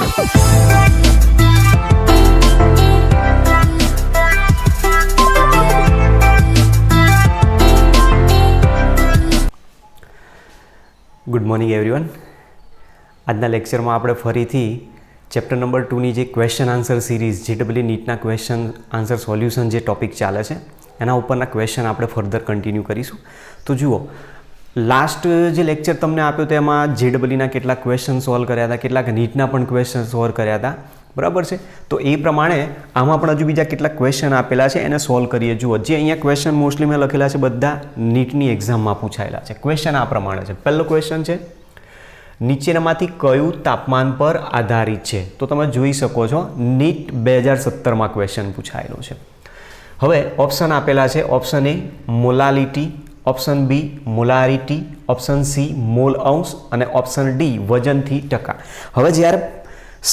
Good morning everyone. આજના લેક્ચરમાં આપણે ફરીથી ચેપ્ટર નંબર 2ની જે ક્વેશ્ચન આન્સર સિરીઝ JEE નીટના ક્વેશ્ચન આન્સર સોલ્યુશન જે ટોપિક ચાલે છે એના ઉપરના ક્વેશ્ચન આપણે ફર્ધર કન્ટિન્યુ કરીશું. તો જુઓ, લાસ્ટ જે લેક્ચર તમને આપ્યો તો એમાં JEEના કેટલાક ક્વેશ્ચન સોલ્વ કર્યા હતા, કેટલાક નીટના પણ ક્વેશ્ચન સોલ્વ કર્યા હતા, બરાબર છે. તો એ પ્રમાણે આમાં પણ હજુ બીજા કેટલાક ક્વેશ્ચન આપેલા છે, એને સોલ્વ કરીએ. જુઓ, જે અહીંયા ક્વેશ્ચન મોસ્ટલી મેં લખેલા છે બધા નીટની એક્ઝામમાં પૂછાયેલા છે. ક્વેશ્ચન આ પ્રમાણે છે. પહેલો ક્વેશ્ચન છે, નીચેનામાંથી કયું તાપમાન પર આધારિત છે? તો તમે જોઈ શકો છો નીટ 2017માં ક્વેશ્ચન પૂછાયેલો છે. હવે ઓપ્શન આપેલા છે. Option A molality, option B molarity, option C mole અંશ અને ઓપ્શન ડી વજનથી ટકા. હવે જ્યારે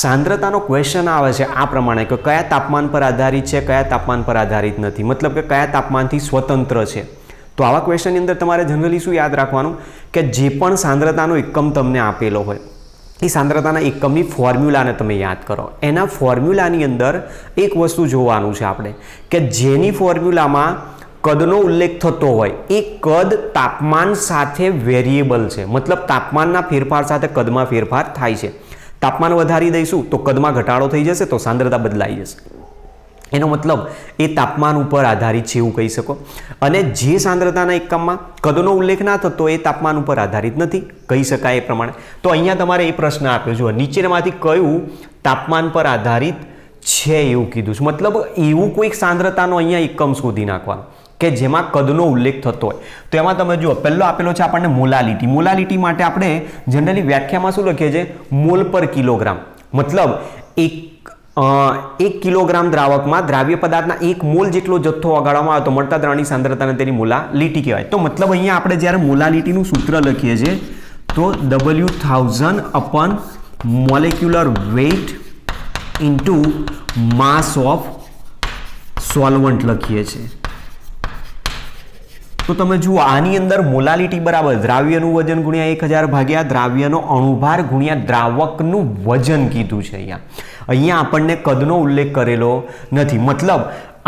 સાંદ્રતાનો ક્વેશ્ચન આવે છે આ પ્રમાણે કે કયા તાપમાન પર આધારિત છે, કયા તાપમાન પર આધારિત નથી, મતલબ કે કયા તાપમાનથી સ્વતંત્ર છે, તો આવા ક્વેશ્ચનની અંદર તમારે જનરલી શું યાદ રાખવાનું કે જે પણ સાંદ્રતાનો એકમ તમને આપેલો હોય એ સાંદ્રતાના એકમની ફોર્મ્યુલાને તમે યાદ કરો. એના ફોર્મ્યુલાની અંદર એક વસ્તુ જોવાનું છે આપણે કે જેની ફોર્મ્યુલામાં કદનો ઉલ્લેખ થતો હોય એ કદ તાપમાન સાથે વેરિયેબલ છે, મતલબ તાપમાનના ફેરફાર સાથે કદમાં ફેરફાર થાય છે. તાપમાન વધારી દઈશું તો કદમાં ઘટાડો થઈ જશે, તો સાંદ્રતા બદલાઈ જશે. એનો મતલબ એ તાપમાન ઉપર આધારિત છે એવું કહી શકો. અને જે સાંદ્રતાના એકમમાં કદનો ઉલ્લેખ ના થતો એ તાપમાન ઉપર આધારિત નથી કહી શકાય એ પ્રમાણે. તો અહીંયા તમારે એ પ્રશ્ન આપ્યો, જુઓ નીચેનામાંથી કયું તાપમાન પર આધારિત છે એવું કીધું છે. મતલબ એવું કોઈક સાંદ્રતાનો અહીંયા એકમ શોધી નાખવાનો કે જેમાં કદનો ઉલ્લેખ થતો હોય. તો એમાં તમે જુઓ, પહેલો આપેલો છે આપણને મોલાલિટી. મોલાલિટી માટે આપણે જનરલી વ્યાખ્યામાં શું લખીએ છીએ? મોલ પર કિલોગ્રામ. મતલબ એક કિલોગ્રામ દ્રાવકમાં દ્રાવ્ય પદાર્થના 1 મોલ જેટલો જથ્થો ઓગાળવામાં આવે તો મળતા દ્રવની સાંદ્રતાને તેની મોલાલિટી કહેવાય. તો મતલબ અહીંયા આપણે જ્યારે મોલાલિટીનું સૂત્ર લખીએ છીએ તો W1000 upon molecular weight into mass of solvent લખીએ છીએ. તો તમે જુઓ, આની અંદર મોલાલિટી બરાબર દ્રાવ્યનું વજન ગુણ્યા 1000 ભાગ્યા દ્રાવ્યનો અણુભાર ગુણ્યા દ્રાવકનું વજન કીધું છે. અહીંયા આપણને કદનો ઉલ્લેખ કરેલો નથી, મતલબ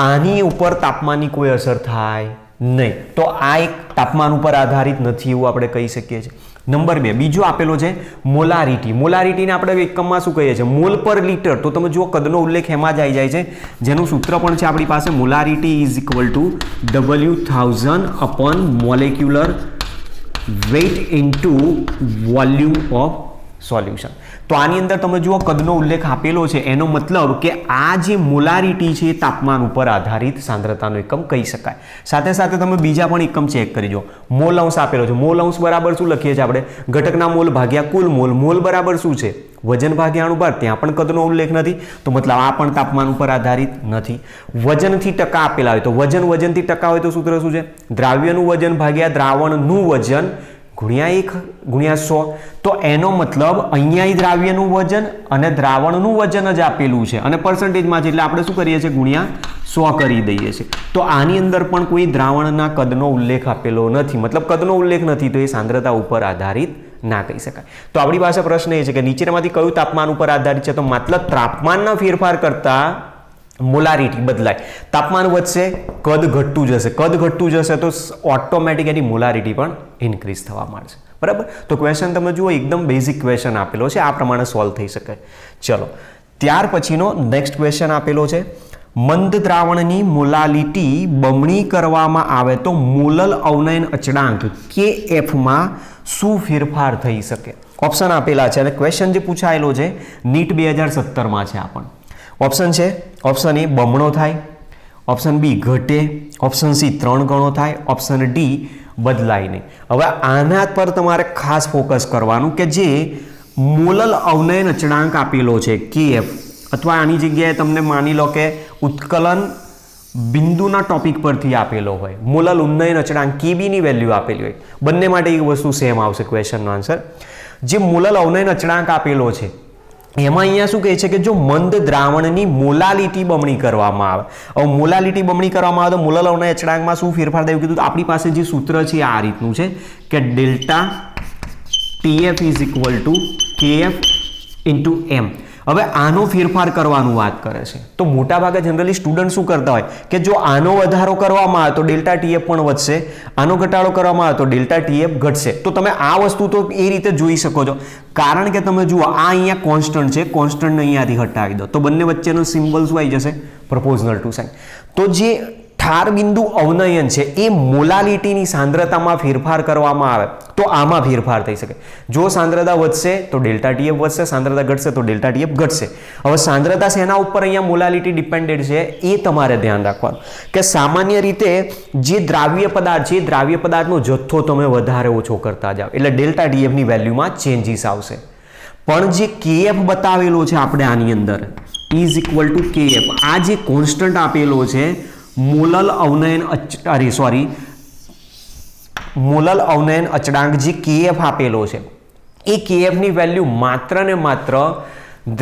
આની ઉપર તાપમાનની કોઈ અસર થાય નહીં. તો આ એક તાપમાન ઉપર આધારિત નથી એવું આપણે કહી શકીએ છીએ. નંબર 2 બીજો આપેલો છે મોલારિટી. મોલારિટીને આપણે એકમમાં શું કહીએ છીએ? મોલ પર લીટર. તો તમે જુઓ કદનો ઉલ્લેખ એમાં જ આવી જાય છે, જેનું સૂત્ર પણ છે આપણી પાસે. Molarity is equal to W1000 upon molecular weight into volume of solution. તો આની અંદર તમે જુઓ કદનો ઉલ્લેખ આપેલો છે, એનો મતલબ કે આ જે મોલારિટી છે એ તાપમાન ઉપર આધારિત સાંદ્રતાનો એકમ કહી શકાય. સાથે સાથે તમે બીજા પણ એકમ ચેક કરી જો. મોલ અંશ આપેલો છે. મોલ અંશ બરાબર શું લખીએ છીએ આપણે? ઘટકના મોલ ભાગ્યા કુલ મોલ. મોલ બરાબર શું છે? વજન ભાગ્યા અણુભાર. ત્યાં પણ કદનો ઉલ્લેખ નથી, તો મતલબ આ પણ તાપમાન ઉપર આધારિત નથી. વજનથી ટકા આપેલા હોય તો વજનથી ટકા હોય તો સૂત્ર શું છે? દ્રાવ્યનું વજન ભાગ્યા દ્રાવણનું વજન ગુણ્યા 1 ગુણ્યા 100. તો એનો મતલબ અહીંયા દ્રાવ્યનું વજન અને દ્રાવણનું વજન જ આપેલું છે અને પર્સન્ટેજમાં છે, એટલે આપણે શું કરીએ છીએ? ગુણ્યા 100 કરી દઈએ છીએ. તો આની અંદર પણ કોઈ દ્રાવણના કદનો ઉલ્લેખ આપેલો નથી, મતલબ કદનો ઉલ્લેખ નથી, તો એ સાંદ્રતા ઉપર આધારિત ના કહી શકાય. તો આપણી પાસે પ્રશ્ન એ છે કે નીચેનામાંથી કયું તાપમાન ઉપર આધારિત છે? તો માત્ર તાપમાનના ફેરફાર કરતા મોલારિટી બદલાય. તાપમાન વધશે, કદ ઘટતું જશે, કદ ઘટતું જશે તો ઓટોમેટિકલી મોલારિટી પણ ઇન્ક્રીઝ થવા માંડશે. બરાબર. તો ક્વેશ્ચન તમે જુઓ એકદમ બેઝિક ક્વેશ્ચન આપેલો છે, આ પ્રમાણે સોલ્વ થઈ શકે. ચલો, ત્યાર પછીનો નેક્સ્ટ ક્વેશ્ચન આપેલો છે, મંદ દ્રાવણની મોલાલિટી બમણી કરવામાં આવે તો મોલલ અવનયન અચળાંક KF શું ફેરફાર થઈ શકે? ઓપ્શન આપેલા છે અને ક્વેશ્ચન જે પૂછાયેલો છે નીટ 2017માં છે. આ પણ ઓપ્શન છે. ઓપ્શન એ બમણો થાય, ઓપ્શન બી ઘટે, ઓપ્શન સી 3 ગણો થાય, ઓપ્શન ડી બદલાય નહીં. હવે આના પર તમારે ખાસ ફોકસ કરવાનું કે જે મોલલ અવનયન અચળાંક આપેલો છે KF, અથવા આની જગ્યાએ તમને માની લો કે ઉત્કલન બિંદુના ટોપિક પરથી આપેલો હોય, મોલલ ઉન્નયન અચળાંક KBની વેલ્યુ આપેલી હોય, બંને માટે એક વસ્તુ સેમ આવશે ક્વેશ્ચનનો આન્સર. જે મોલલ અવનયન અચળાંક આપેલો છે એમાં અહીંયા શું કહે છે કે જો મંદ દ્રાવણની મોલાલિટી બમણી કરવામાં આવે. હવે મોલાલિટી બમણી કરવામાં આવે તો મોલલ અવનયન અચળાંકમાં શું ફેરફાર થયું કીધું? આપણી પાસે જે સૂત્ર છે આ રીતનું છે કે delta TF is equal two KF into M. હવે આનો ફેરફાર કરવાનું વાત કરે છે તો મોટાભાગે જનરલી સ્ટુડન્ટ શું કરતા હોય કે જો આનો વધારો કરવામાં આવે તો ડેલ્ટા ટીએફ પણ વધશે, આનો ઘટાડો કરવામાં આવે તો ડેલ્ટા ટીએફ ઘટશે. તો તમે આ વસ્તુ તો એ રીતે જોઈ શકો છો, કારણ કે તમે જુઓ આ અહીંયા કોન્સ્ટન્ટ છે, કોન્સ્ટન્ટને અહીંયાથી હટાવી દો તો બંને વચ્ચેનો સિમ્બલ શું આવી જશે? Proportional to sine. તો જે ઠાર બિંદુ અવનયન છે એ મોલાલિટીની સાંદ્રતામાં ફેરફાર કરવામાં આવે તો આમાં ફેરફાર થઈ શકે. જો સાંદ્રતા વધશે તો ડેલ્ટા ટીએફ વધશે, સાંદ્રતા ઘટશે તો ડેલ્ટા ટીએફ ઘટશે. હવે સાંદ્રતા શેના ઉપર અહીંયા મોલાલિટી ડિપેન્ડેન્ટ છે એ તમારે ધ્યાન રાખવાનું કે સામાન્ય રીતે જે દ્રાવ્ય પદાર્થ છે એ દ્રાવ્ય પદાર્થનો જથ્થો તમે વધારે ઓછો કરતા જાઓ એટલે ડેલ્ટા ટીએફની વેલ્યુમાં ચેન્જીસ આવશે. પણ જે કેએફ બતાવેલો છે આપણે આની અંદર ઇઝ ઇક્વલ ટુ કેએફ, આ જે કોન્સ્ટન્ટ આપેલો છે મોલલ અવનયન અચળાંક જે કેએફ આપેલો છે એ કેએફની વેલ્યુ માત્ર ને માત્ર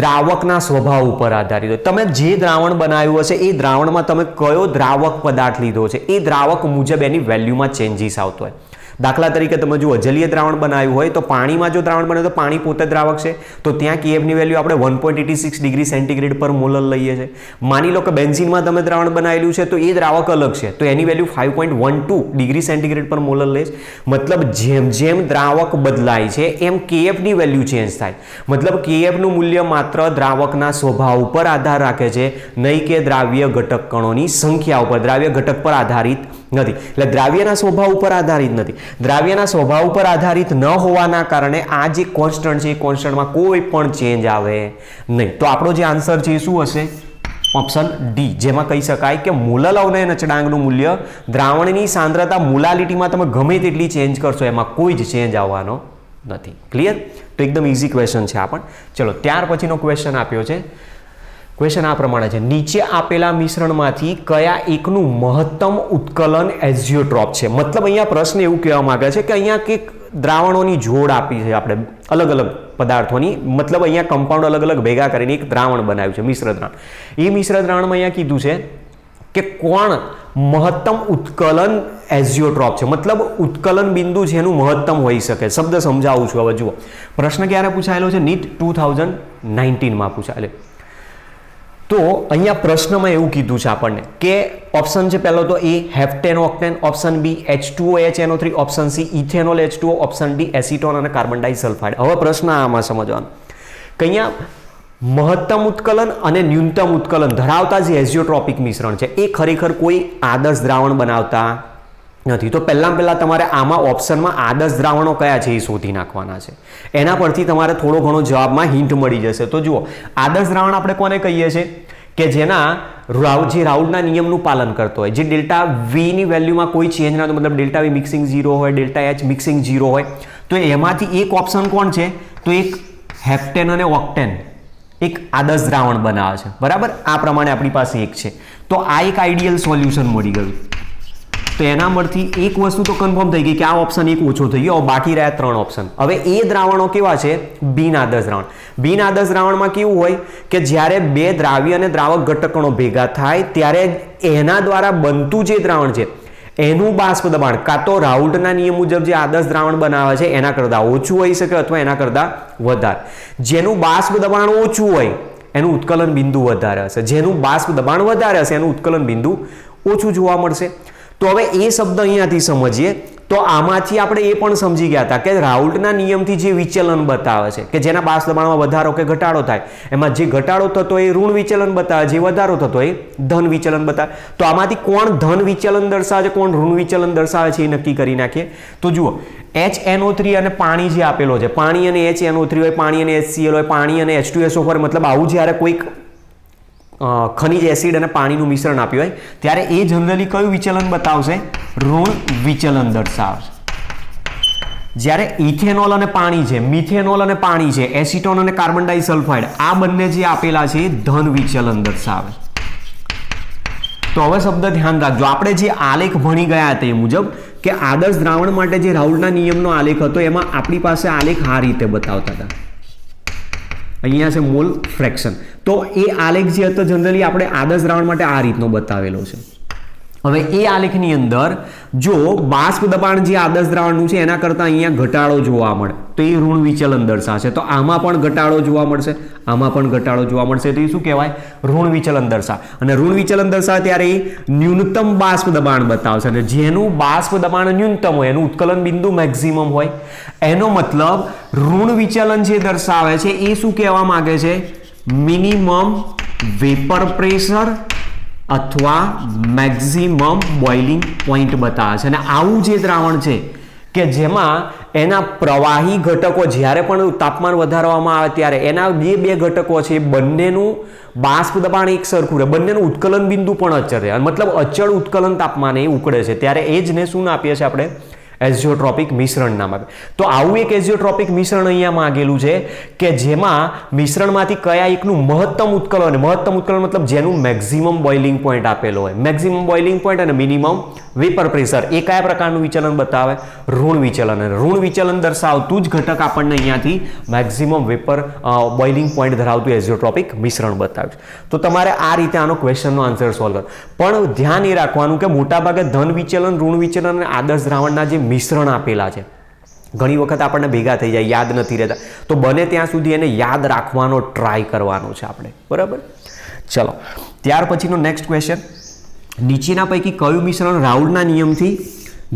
દ્રાવકના સ્વભાવ ઉપર આધારિત હોય. તમે જે દ્રાવણ બનાવ્યું હશે એ દ્રાવણમાં તમે કયો દ્રાવક પદાર્થ લીધો છે એ દ્રાવક મુજબ એની વેલ્યુમાં ચેન્જીસ આવતો હોય. દાખલા તરીકે તમે જુઓ જલીય દ્રાવણ બનાવ્યું હોય તો પાણીમાં જો દ્રાવણ બને તો પાણી પોતે દ્રાવક છે તો ત્યાં કેએફની વેલ્યુ આપણે 1.86 ડિગ્રી સેન્ટીગ્રેડ પર મોલર લઈએ છીએ. માની લો કે બેન્ઝીનમાં તમે દ્રાવણ બનાવેલું છે તો એ દ્રાવક અલગ છે તો એની વેલ્યુ 5.12 ડિગ્રી સેન્ટીગ્રેડ પર મોલર લે છે. મતલબ જેમ જેમ દ્રાવક બદલાય છે એમ કેએફની વેલ્યુ ચેન્જ થાય. મતલબ કેએફનું મૂલ્ય માત્ર દ્રાવકના સ્વભાવ ઉપર આધાર રાખે છે, નહીં કે દ્રાવ્ય ઘટક કણોની સંખ્યા ઉપર. દ્રાવ્ય ઘટક પર આધારિત નથી એટલે દ્રાવ્યના સ્વભાવ ઉપર આધારિત નથી. દ્રાવ્યના સ્વભાવ ઉપર આધારિત ન હોવાના કારણે આ જે કોન્સ્ટન્ટ છે એ કોન્સ્ટન્ટમાં કોઈ પણ ચેન્જ આવે નહીં. તો આપણો જે આન્સર છે એ શું હશે? ઓપ્શન ડી, જેમાં કહી શકાય કે મોલલ અવનયન અચળાંકનું મૂલ્ય દ્રાવણની સાંદ્રતા મોલાલિટીમાં તમે ગમે તેટલી ચેન્જ કરશો એમાં કોઈ જ ચેન્જ આવવાનો નથી. ક્લિયર? તો એકદમ ઇઝી ક્વેશ્ચન છે આ પણ. ચલો ત્યાર પછીનો ક્વેશ્ચન આપ્યો છે. ક્વેશ્ચન આ પ્રમાણે છે, નીચે આપેલા મિશ્રણમાંથી કયા એકનું મહત્તમ ઉત્કલન એઝિયોટ્રોપ છે? મતલબ અહીંયા પ્રશ્ન એવું કહેવા માંગે છે કે અહીંયા કંઈક દ્રાવણોની જોડ આપી છે આપણે અલગ અલગ પદાર્થોની, મતલબ અહીંયા કમ્પાઉન્ડ અલગ અલગ ભેગા કરીને એક દ્રાવણ બનાવ્યું છે, મિશ્ર દ્રાવણ. એ મિશ્ર દ્રાવણમાં અહીંયા કીધું છે કે કોણ મહત્તમ ઉત્કલન એઝિયોટ્રોપ છે, મતલબ ઉત્કલન બિંદુ છે એનું મહત્તમ હોઈ શકે. શબ્દ સમજાવું છું. હવે જુઓ પ્રશ્ન ક્યારે પૂછાયેલો છે? નીટ 2019માં પૂછાયેલો. તો અહીંયા પ્રશ્નમાં એવું કીધું છે આપણને કે ઓપ્શન છે પહેલો તો A heptane octane, option B H2OHNO3, option C ethanol H2O, option D acetone અને કાર્બન ડાઇસલ્ફાઇડ. હવે પ્રશ્ન આમાં સમજવાનો કે અહીંયા મહત્તમ ઉત્કલન અને ન્યૂનતમ ઉત્કલન ધરાવતા જે એઝિયોટ્રોપિક મિશ્રણ છે એ ખરેખર કોઈ આદર્શ દ્રાવણ બનાવતા નથી. તો પહેલાં તમારે આમાં ઓપ્શનમાં આદર્શ દ્રાવણો કયા છે એ શોધી નાખવાના છે. એના પરથી તમારે થોડો ઘણો જવાબમાં હિન્ટ મળી જશે. તો જુઓ આદર્શ દ્રાવણ આપણે કોને કહીએ છીએ કે જેના જે રાઉલ્ટના નિયમનું પાલન કરતો હોય, જે ડેલ્ટા વીની વેલ્યુમાં કોઈ ચેન્જ ના, મતલબ ડેલ્ટા વી મિક્સિંગ 0 હોય, ડેલ્ટા એચ મિક્સિંગ 0 હોય. તો એમાંથી એક ઓપ્શન કોણ છે? તો એક હેપ્ટેન અને ઓક્ટેન એક આદર્શ દ્રાવણ બનાવે છે. બરાબર? આ પ્રમાણે આપણી પાસે એક છે. તો આ એક આઈડિયલ સોલ્યુશન મળી ગયું. તો એના પરથી એક વસ્તુ તો કન્ફર્મ થઈ ગઈ કે આ ઓપ્શન એક ઓછો થઈ ગયો. બાકી રહ્યા 3 ઓપ્શન. હવે એ દ્રાવણો કેવા છે? બિન આદર્શ દ્રાવણ. બિન આદર્શ દ્રાવણમાં કેવું હોય કે જ્યારે બે દ્રાવ્ય અને દ્રાવક ઘટકણો ભેગા થાય ત્યારે એના દ્વારા બનતું જે દ્રાવણ છે એનું બાષ્પ દબાણ કાં તો રાઉલ્ટના નિયમ મુજબ જે આદર્શ દ્રાવણ બનાવે છે એના કરતાં ઓછું હોઈ શકે અથવા એના કરતાં વધારે. જેનું બાષ્પ દબાણ ઓછું હોય એનું ઉત્કલન બિંદુ વધારે હશે, જેનું બાષ્પ દબાણ વધારે હશે એનું ઉત્કલન બિંદુ ઓછું જોવા મળશે. તો હવે એ શબ્દ અહીંયાથી સમજીએ તો આમાંથી આપણે એ પણ સમજી ગયા હતા કે રાઉલ્ટના નિયમથી જે વિચલન બતાવે છે કે જેના બાષ્પ દબાણમાં વધારો કે ઘટાડો થાય એમાં જે ઘટાડો થતો એ ઋણ વિચલન બતાવે, જે વધારો થતો એ ધન વિચલન બતાવે. તો આમાંથી કોણ ધન વિચલન દર્શાવે છે, કોણ ઋણ વિચલન દર્શાવે છે એ નક્કી કરી નાખીએ. તો જુઓ HNO3 અને પાણી જે આપેલો છે, પાણી અને HNO3 હોય, પાણી અને HCl હોય, પાણી અને H2SO હોય, મતલબ આવું જ્યારે કોઈક ખનિજ એસિડ અને પાણીનું મિશ્રણ આપ્યું હોય ત્યારે એ જનરલી કયું વિચલન બતાવશે? ઋણ વિચલન દર્શાવશે. જ્યારે ઇથેનોલ અને પાણી છે, મિથેનોલ અને પાણી છે, એસિટોન અને કાર્બન ડાઇસલ્ફાઇડ આ બંને જે આપેલા છે એ ધન વિચલન દર્શાવે. તો હવે શબ્દ ધ્યાન રાખજો, આપણે જે આલેખ ભણી ગયા હતા એ મુજબ કે આદર્શ દ્રાવણ માટે જે રાઉલ્ટના નિયમનો આલેખ હતો એમાં આપણી પાસે આલેખ આ રીતે બતાવતા હતા. અહીંયા છે મોલ ફ્રેક્શન. તો એ આલેખ જે હતો જનરલી આપણે આદર્શ દ્રાવણ માટે આ રીતનો બતાવેલો છે. હવે એ આલેખની અંદર જો બાષ્પ દબાણ જે આદર્શ દ્રાવણનું છે એના કરતાં અહીંયા ઘટાડો જોવા મળે તો એ ઋણ વિચલન દર્શાવશે. તો આમાં પણ ઘટાડો જોવા મળશે, આમાં પણ ઘટાડો જોવા મળશે, તો એ શું કહેવાય? ઋણ વિચલન દર્શાવે. અને ઋણ વિચલન દર્શાવે ત્યારે એ ન્યૂનતમ બાષ્પ દબાણ બતાવશે, અને જેનું બાષ્પ દબાણ ન્યૂનતમ હોય એનું ઉત્કલન બિંદુ મેક્સિમમ હોય. એનો મતલબ ઋણ વિચલન જે દર્શાવે છે એ શું કહેવા માંગે છે? મિનિમમ વેપર પ્રેશર અથવા મેક્સિમમ બોઇલિંગ પોઈન્ટ બતાવે છે. અને આવું જે દ્રાવણ છે કે જેમાં એના પ્રવાહી ઘટકો જ્યારે પણ તાપમાન વધારવામાં આવે ત્યારે એના બે ઘટકો છે એ બંનેનું બાષ્પ દબાણ એક સરખું રહે, બંનેનું ઉત્કલન બિંદુ પણ અચળ રહે. મતલબ અચળ ઉત્કલન તાપમાને એ ઉકળે છે ત્યારે એ જ ને શું આપીએ છીએ આપણે? એઝિયોટ્રોપિક મિશ્રણ નામ આપે. તો આવું એક એઝિયોટ્રોપિક મિશ્રણ અહીંયા માંગેલું છે કે જેમાં મિશ્રણમાંથી કયા એકનું મહત્તમ ઉત્કલન, મહત્તમ ઉત્કલન મતલબ જેનું મેક્સિમમ બોઇલિંગ પોઈન્ટ આપેલો હોય, મેક્સિમમ બોઇલિંગ પોઈન્ટ અને મિનિમમ વેપર પ્રેશર, એ કયા પ્રકારનું વિચલન બતાવે? ઋણ વિચલન. અને ઋણ વિચલન દર્શાવતું જ ઘટક આપણને અહીંયાથી મેક્સિમમ વેપર બોઇલિંગ પોઈન્ટ ધરાવતું એઝિયોટ્રોપિક મિશ્રણ બતાવ્યું. તો તમારે આ રીતે આનો ક્વેશ્ચનનો આન્સર સોલ્વ કરો. પણ ધ્યાન એ રાખવાનું કે મોટાભાગે ધન વિચલન, ઋણ વિચલન અને આદર્શ દ્રાવણના જે મિશ્રણ આપેલા છે ઘણી વખત આપણને ભેગા થઈ જાય, યાદ નથી રહેતા. તો બને ત્યાં સુધી એને યાદ રાખવાનો ટ્રાય કરવાનો છે આપણે, બરાબર? ચલો, ત્યાર પછીનો નેક્સ્ટ ક્વેશ્ચન, નીચેના પૈકી કયું મિશ્રણ રાઉલના નિયમથી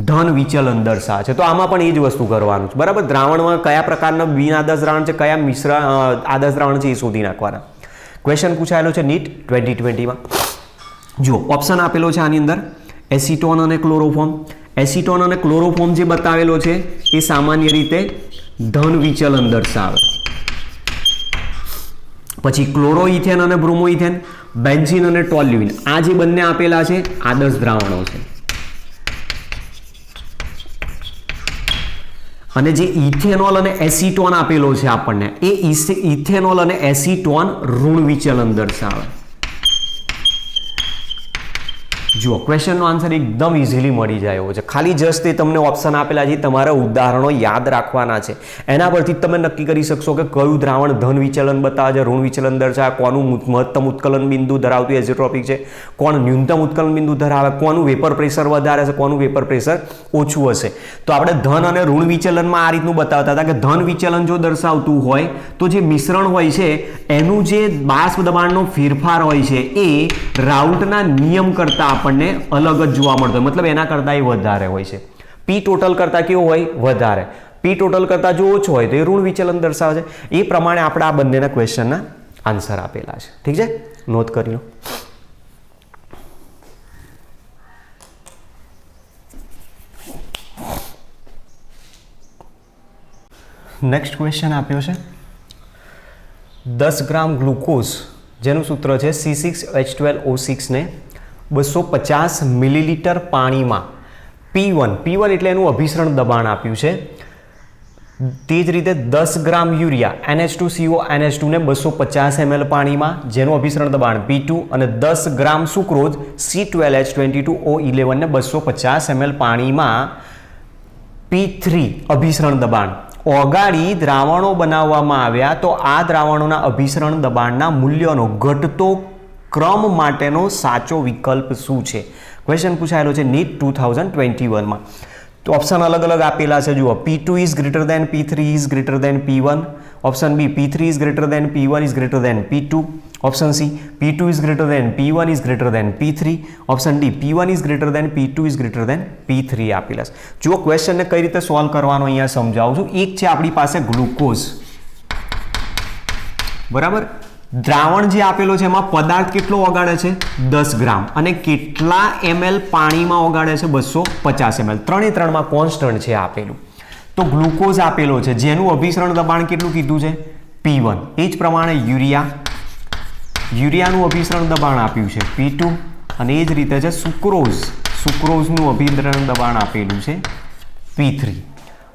ધન વિચલન દર્શાવે છે? તો આમાં પણ એ જ વસ્તુ કરવાનું છે, બરાબર? દ્રાવણમાં કયા પ્રકારના બિન આદર્શ દ્રાવણ છે, કયા મિશ્રણ આદર્શ દ્રાવણ છે એ શોધી નાખવાના. ક્વેશ્ચન પૂછાયેલો છે નીટ 2020માં. જો ઓપ્શન આપેલો છે આની અંદર એસિટોન અને ક્લોરોફોર્મ. એસિટોન અને ક્લોરોફોર્મ જે બતાવેલો છે એ સામાન્ય રીતે ધન વિચલન દર્શાવે. પછી ક્લોરોઇથેન અને બ્રોમોઇથેન, બેન્ઝીન અને ટોલ્યુઇન, આ જે બંને આપેલા છે આદર્શ દ્રાવણો છે. અને જે ઇથેનોલ અને એસિટોન આપેલો છે આપણને, એ ઇથેનોલ અને એસિટોન ઋણ વિચલન દર્શાવે. જુઓ, ક્વેશ્ચનનો આન્સર એકદમ ઇઝીલી મળી જાય એવો છે. ખાલી જસ્ટ એ તમને ઓપ્શન આપેલા છે, તમારા ઉદાહરણો યાદ રાખવાના છે. એના પરથી તમે નક્કી કરી શકશો કે કયું દ્રાવણ ધન વિચલન બતાવે છે, ઋણ વિચલન દર્શાવે, કોનું મહત્તમ ઉત્કલન બિંદુ ધરાવતું એઝિયોટ્રોપિક છે, કોણ ન્યૂનતમ ઉત્કલન બિંદુ ધરાવે, કોનું વેપર પ્રેશર વધારે છે, કોનું વેપર પ્રેશર ઓછું હશે. તો આપણે ધન અને ઋણ વિચલનમાં આ રીતનું બતાવતા હતા કે ધન વિચલન જો દર્શાવતું હોય તો જે મિશ્રણ હોય છે એનું જે બાષ્પ દબાણનો ફેરફાર હોય છે એ રાઉલ્ટના નિયમ કરતાં આપણને અલગ જ જોવા મળતો હોય, મતલબ એના કરતાં એ વધારે હોય છે. પી ટોટલ કરતાં કેવો હોય? વધારે. પી ટોટલ કરતાં જો ઓછો હોય તો એ ઋણ વિચલન દર્શાવે છે. એ પ્રમાણે આપણે આ બંનેના ક્વેશ્ચનના આન્સર આપેલા છે. ઠીક છે, નોંધ કરી લો. નેક્સ્ટ ક્વેશ્ચન આપ્યો છે 10 ગ્રામ ગ્લુકોઝ જેનું સૂત્ર છે C6H12O6 ને 250 મિલીલીટર પાણીમાં P1 એટલે એનું અભિસરણ દબાણ આપ્યું છે. તે જ રીતે 10 ગ્રામ યુરિયા NH2CO NH2 ને 250 ml પાણીમાં જેનું અભિસરણ દબાણ P2 અને 10 ગ્રામ સુક્રોઝ C12H22O11 ને 250 ml પાણીમાં P3 અભિસરણ દબાણ ઓગાળી દ્રાવણો બનાવવામાં આવ્યા. તો આ દ્રાવણોના અભિસરણ દબાણના મૂલ્યનો ઘટતો ક્રમ માટેનો સાચો વિકલ્પ શું છે? ક્વેશ્ચન પૂછાયેલો છે નીટ 2021માં. તો ઓપ્શન અલગ અલગ આપેલા છે. જુઓ, P2 is greater than P3 is greater than P1. Option B, P3 is greater than P1 is greater than P2. Option C, P2 is greater than P1 is greater than P3. Option D, P1 is greater than P2 is greater than P3 આપેલા છે. જુઓ, ક્વેશ્ચનને કઈ રીતે solve કરવાનો અહીંયા સમજાવું છું. એક છે આપણી પાસે ગ્લુકોઝ, બરાબર? દ્રાવણ જે આપેલો છે એમાં પદાર્થ કેટલો ઓગાળે છે? 10 ગ્રામ. અને કેટલા ml પાણીમાં ઓગાળે છે? 250 ml. ત્રણે ત્રણમાં કોન્સ્ટન્ટ છે આપેલું. તો ગ્લુકોઝ આપેલો છે જેનું અભિસરણ દબાણ કેટલું કીધું છે? P1. એ જ પ્રમાણે યુરિયાનું અભિસરણ દબાણ આપ્યું છે P2. અને એ જ રીતે છે સુક્રોઝનું અભિસરણ દબાણ આપેલું છે P3.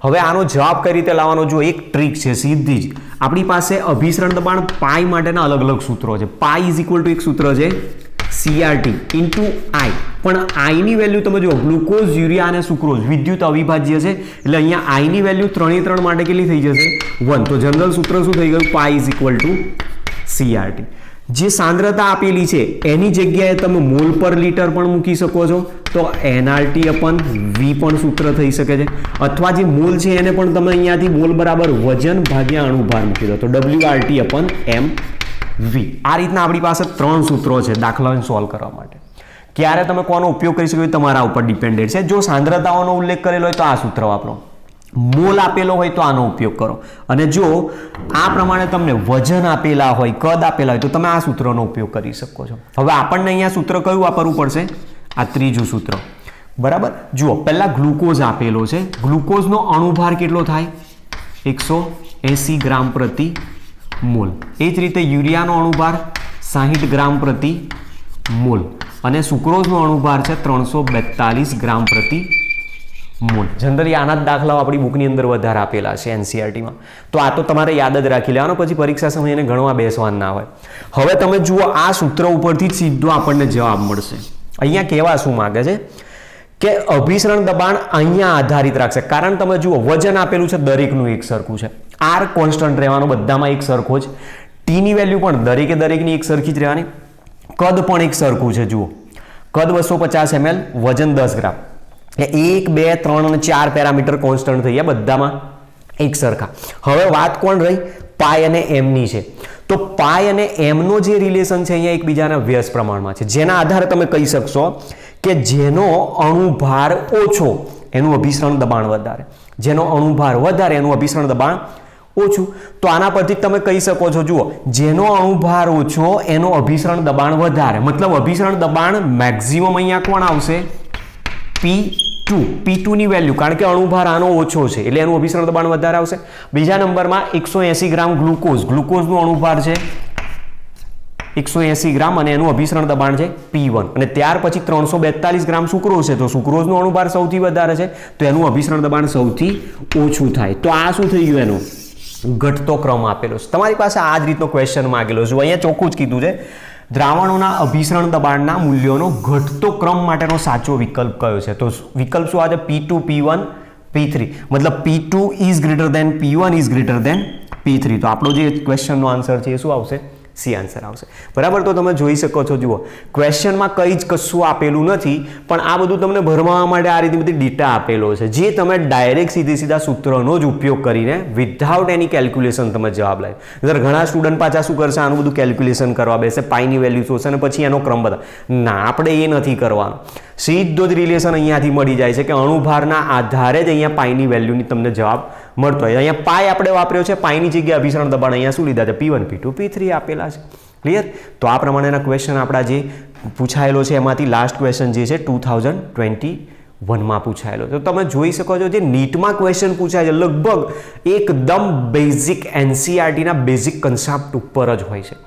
હવે આનો જવાબ કઈ રીતે લાવવાનો? જો એક ટ્રીક છે સીધી જ. આપણી પાસે અભિસરણ દબાણ પાઈ માટેના અલગ અલગ સૂત્રો છે. પાઈ ઇઝ ઇક્વલ ટુ એક સૂત્ર છે CRT ઇન્ટુ I. પણ I ની વેલ્યુ તમે જુઓ, ગ્લુકોઝ, યુરિયા અને સુક્રોઝ વિદ્યુત અવિભાજ્ય છે એટલે અહીંયા I ની વેલ્યુ ત્રણે ત્રણ માટે કેટલી થઈ જશે? 1. તો જનરલ સૂત્ર શું થઈ ગયું? પાઈ ઇઝ ઇક્વલ ટુ CRT. જે સાંદ્રતા આપેલી છે એની જગ્યાએ તમે મોલ પર લિટર પણ મૂકી શકો છો, તો nRT અપન V પણ સૂત્ર થઈ શકે છે, અથવા જે મોલ છે એને પણ તમે અહીંયાથી મોલ બરાબર વજન ભાગ્યા અણુભાર મૂકી દો, તો WRT અપન mV. આ રીતના આપણી પાસે 3 સૂત્રો છે દાખલાને સોલ્વ કરવા માટે. ક્યારે તમે કોનો ઉપયોગ કરી શકો તમારા ઉપર ડિપેન્ડેડ છે. જો સાંદ્રતાઓનો ઉલ્લેખ કરેલો હોય તો આ સૂત્ર વાપરો, મોલ આપેલો હોય તો આનો ઉપયોગ કરો, અને જો આ પ્રમાણે તમને વજન આપેલા હોય, કદ આપેલા હોય તો તમે આ સૂત્રનો ઉપયોગ કરી શકો છો. હવે આપણને અહીંયા સૂત્ર કયું વાપરવું પડશે? આ ત્રીજું સૂત્ર, બરાબર. જુઓ, પહેલા ગ્લુકોઝ આપેલો છે, ગ્લુકોઝનો અણુભાર કેટલો થાય? 180 ગ્રામ પ્રતિ મોલ. એ જ રીતે યુરિયાનો અણુભાર 60 ગ્રામ પ્રતિ મોલ, અને સુક્રોઝનો અણુભાર છે 342 ગ્રામ પ્રતિ મોલ. જનરલી આના જ દાખલાઓ આપણી બુકની અંદર વધારે આપેલા છે એનસીઆરટીમાં, તો આ તો તમારે યાદ જ રાખી લેવાનો, પછી પરીક્ષા સમયે એને ગણવા બેસવાનું ના હોય. હવે તમે જુઓ, આ સૂત્ર ઉપરથી જ સીધો આપણને જવાબ મળશે. અહીંયા કહેવા શું માગે છે કે અભિસરણ દબાણ અહીંયા આધારિત રાખશે, કારણ તમે જુઓ વજન આપેલું છે દરેકનું એક સરખું છે, આર કોન્સ્ટન્ટ રહેવાનો બધામાં એક સરખો જ, ટીની વેલ્યુ પણ દરેકની એક સરખી જ રહેવાની, કદ પણ એક સરખું છે. જુઓ, કદ 250 ml, વજન 10 ગ્રામ, 1, 2, 3 અને 4 પેરામીટર કોન્સ્ટન્ટ થઈ ગયા, બધામાં એક સરખા. હવે વાત કોણ રહી? પાઈ અને એમની છે. તો પાઈ અને એમનો જે રિલેશન છે અહીંયા એકબીજાના વ્યસ્ત પ્રમાણમાં છે, જેના આધારે તમે કહી શકશો કે જેનો અણુભાર ઓછો એનું અભિસરણ દબાણ વધારે, જેનો અણુભાર વધારે એનું અભિસરણ દબાણ ઓછું. તો આના પરથી તમે કહી શકો છો, જુઓ, જેનો અણુભાર ઓછો એનો અભિસરણ દબાણ વધારે, મતલબ અભિસરણ દબાણ મેક્સિમમ અહીંયા કોણ આવશે? P2 ની વેલ્યુ, કારણ કે અણુભાર આનો ઓછો છે એટલે એનું અભિસરણ દબાણ વધારે આવશે. બીજા નંબરમાં 180 ગ્રામ ગ્લુકોઝનું અણુભાર છે 180 ગ્રામ અને એનું અભિસરણ દબાણ છે P1, અને ત્યાર પછી 342 ગ્રામ સુક્રોઝ છે, તો સુક્રોઝનો અણુભાર સૌથી વધારે છે તો એનું અભિસરણ દબાણ સૌથી ઓછું થાય. તો આ શું થઈ ગયું? એનું ઘટતો ક્રમ આપેલો છે. તમારી પાસે આ જ રીતનો ક્વેશ્ચન માંગેલો છે, અહીંયા ચોખ્ખું જ કીધું છે, દ્રાવણોના અભિસરણ દબાણના મૂલ્યોનો ઘટતો ક્રમ માટેનો સાચો વિકલ્પ કયો છે? તો વિકલ્પ શું આવે? P2, P1, P3, મતલબ P2 is greater than P1 is greater than P3. તો આપણો જે ક્વેશ્ચનનો આન્સર છે એ શું આવશે? સી આન્સર આવશે, બરાબર. તો તમે જોઈ શકો છો, જુઓ, ક્વેશ્ચનમાં કંઈ જ કશું આપેલું નથી, પણ આ બધું તમને ભરવા માટે આ રીતની બધી ડેટા આપેલો છે, જે તમે ડાયરેક્ટ સીધા સૂત્રનો જ ઉપયોગ કરીને વિધાઉટ એની કેલ્ક્યુલેશન તમે જવાબ લાવ્યો. જ્યારે ઘણા સ્ટુડન્ટ પાછા શું કરશે? આનું બધું કેલ્ક્યુલેશન કરવા બેસે, પાઈની વેલ્યુ શોધશે અને પછી એનો ક્રમ બધા. ના, આપણે એ નથી કરવાનું. સીધો જ રિલેશન અહીંયાથી મળી જાય છે કે અણુભારના આધારે જ અહીંયા પાઈની વેલ્યુની તમને જવાબ મળતો હોય. અહીંયા પાઈ આપણે વાપર્યો છે, પાઈની જગ્યાએ અભિસરણ દબાણ અહીંયા શું લીધા છે? P1, P2, P3 આપેલા છે. ક્લિયર? તો આ પ્રમાણેના ક્વેશ્ચન આપણા જે પૂછાયેલો છે એમાંથી લાસ્ટ ક્વેશ્ચન જે છે 2021માં પૂછાયેલો. તો તમે જોઈ શકો છો, જે નીટમાં ક્વેશ્ચન પૂછાય છે લગભગ એકદમ બેઝિક એનસીઆરટીના બેઝિક કન્સેપ્ટ ઉપર જ હોય છે.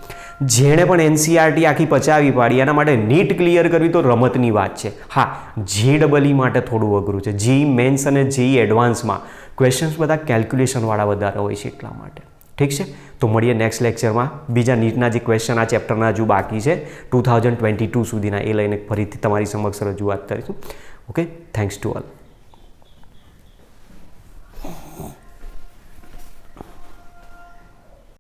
જેણે પણ એનસીઆરટી આખી પચાવી પાડી એના માટે નીટ ક્લિયર કરવી તો રમતની વાત છે. હા, JEE માટે થોડું અઘરું છે. JEE મેન્સ અને JEE એડવાન્સમાં ક્વેશ્ચન્સ બધા કેલ્ક્યુલેશનવાળા વધારે હોય છે, એટલા માટે. ઠીક છે? તો મળીએ નેક્સ્ટ લેક્ચરમાં. બીજા નીટના જે ક્વેશ્ચન આ ચેપ્ટરના હજુ બાકી છે 2022 સુધીના, એ લઈને ફરીથી તમારી સમક્ષ રજૂઆત કરીશું. Okay, thanks to all.